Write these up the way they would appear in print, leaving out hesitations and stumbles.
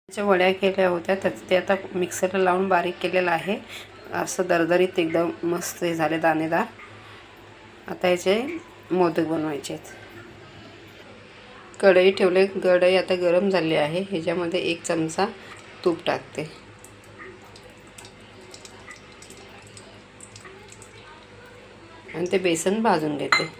वड्या केल्या होत्या ते आता मिक्सरला लावून बारीक केलेलं आहे. असं दरदरीत एकदम मस्त हे झाले दाणेदार. आता याचे मोदक बनवायचे आहेत. कढई ठेवले. कढई आता गरम झाली आहे. ह्याच्यामध्ये 1 चमचा तूप टाकते आणि ते बेसन भाजून घेते.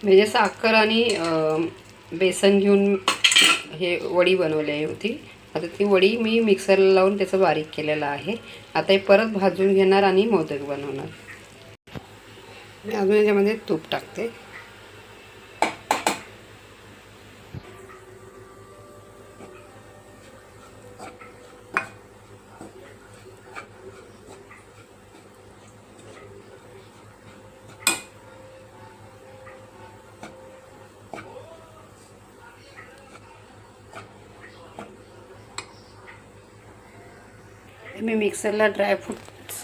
म्हणजे साखर आणि बेसन घेऊन हे वडी बनवली होती. आता ती वडी मी मिक्सरला लावून त्याचं बारीक केलेलं आहे. आता हे परत भाजून घेणार आणि मोदक बनवणार. अजून याच्यामध्ये तूप टाकते. मी मिक्सरला ड्रायफ्रूट्स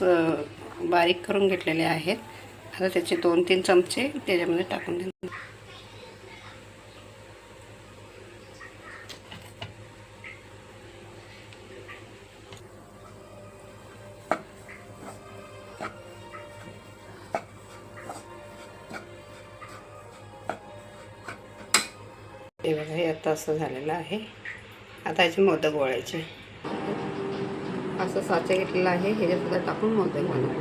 बारीक करून घेतलेले आहेत. आता त्याचे 2-3 चमचे त्याच्यामध्ये टाकून देते. हे बघा, हे आता असं झालेलं आहे. आता याचे मोदक वळायचे. असं साचा घेतलेला आहे. ह्याच्यात टाकून मोदक बनवू.